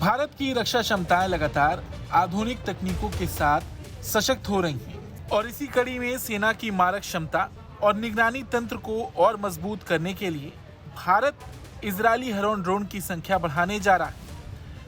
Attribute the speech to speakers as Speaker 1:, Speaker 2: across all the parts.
Speaker 1: भारत की रक्षा क्षमताएं लगातार आधुनिक तकनीकों के साथ सशक्त हो रही हैं और इसी कड़ी में सेना की मारक क्षमता और निगरानी तंत्र को और मजबूत करने के लिए भारत इजरायली हेरॉन ड्रोन की संख्या बढ़ाने जा रहा है।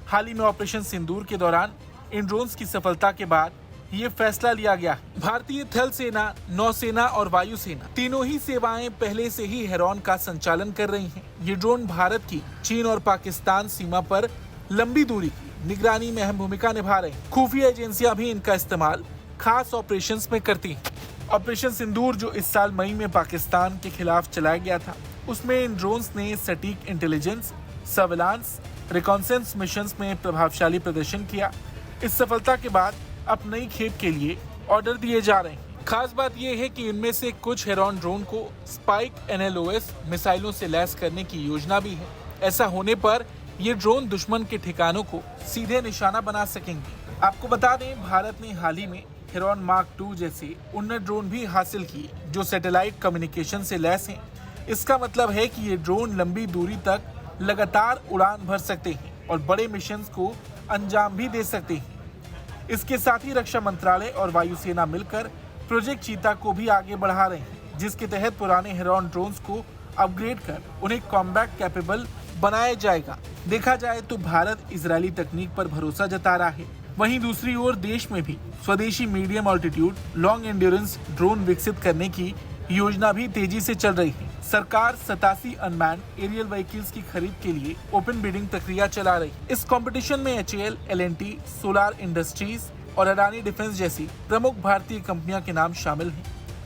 Speaker 1: हाल ही में ऑपरेशन सिंदूर के दौरान इन ड्रोन्स की सफलता के बाद ये फैसला लिया गया है। भारतीय थल सेना, नौसेना और वायुसेना तीनों ही सेवाएं पहले से ही हेरॉन का संचालन कर रही हैं। ये ड्रोन भारत की चीन और पाकिस्तान सीमा पर लंबी दूरी की निगरानी में अहम भूमिका निभा रहे हैं। खुफिया एजेंसियां भी इनका इस्तेमाल खास ऑपरेशंस में करती हैं। ऑपरेशन सिंदूर जो इस साल मई में पाकिस्तान के खिलाफ चलाया गया था, उसमें इन ड्रोन्स ने सटीक इंटेलिजेंस, सर्विलांस, रिकॉन्सेंस मिशंस में प्रभावशाली प्रदर्शन किया। इस सफलता के बाद अब नई खेप के लिए ऑर्डर दिए जा रहे हैं। खास बात यह है कि इनमें से कुछ हेरॉन ड्रोन को स्पाइक NLOS मिसाइलों से लैस करने की योजना भी है। ऐसा होने पर ये ड्रोन दुश्मन के ठिकानों को सीधे निशाना बना सकेंगे। आपको बता दें, भारत ने हाल ही में हेरॉन मार्क 2 जैसे उन्नत ड्रोन भी हासिल किए जो सैटेलाइट कम्युनिकेशन से लैस हैं। इसका मतलब है कि ये ड्रोन लंबी दूरी तक लगातार उड़ान भर सकते हैं और बड़े मिशन को अंजाम भी दे सकते हैं। इसके साथ ही रक्षा मंत्रालय और वायुसेना मिलकर प्रोजेक्ट चीता को भी आगे बढ़ा रहे हैं, जिसके तहत पुराने हेरॉन ड्रोन्स को अपग्रेड कर उन्हें कॉम्बैट कैपेबल बनाया जाएगा। देखा जाए तो भारत इजरायली तकनीक पर भरोसा जता रहा है। वहीं दूसरी ओर देश में भी स्वदेशी medium altitude long endurance drone विकसित करने की योजना भी तेजी से चल रही है। सरकार 87 अनमैन्ड एरियल व्हीकल्स की खरीद के लिए ओपन बिडिंग प्रक्रिया चला रही है। इस कंपटीशन में HAL, L&T, सोलार इंडस्ट्रीज और अडानी डिफेंस जैसी प्रमुख भारतीय कंपनियों के नाम शामिल हैं।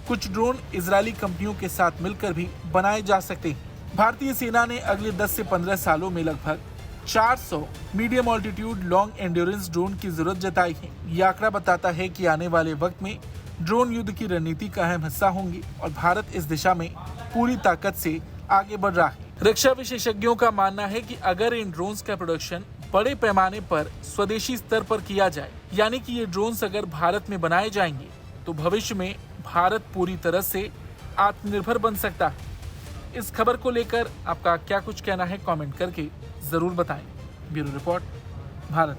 Speaker 1: कुछ ड्रोन इजरायली कंपनियों के साथ मिलकर भी बनाए जा सकते हैं। भारतीय सेना ने अगले 10 से 15 सालों में लगभग 400 medium altitude long endurance drone की जरूरत जताई है। यह आंकड़ा बताता है कि आने वाले वक्त में ड्रोन युद्ध की रणनीति का अहम हिस्सा होंगे और भारत इस दिशा में पूरी ताकत से आगे बढ़ रहा है। रक्षा विशेषज्ञों का मानना है कि अगर इन ड्रोन्स का प्रोडक्शन बड़े पैमाने पर स्वदेशी स्तर पर किया जाए, यानी कि ये ड्रोन्स अगर भारत में बनाए जाएंगे, तो भविष्य में भारत पूरी तरह से आत्मनिर्भर बन सकता है। इस खबर को लेकर आपका क्या कुछ कहना है, कमेंट करके जरूर बताएं। Bureau report, Bharat.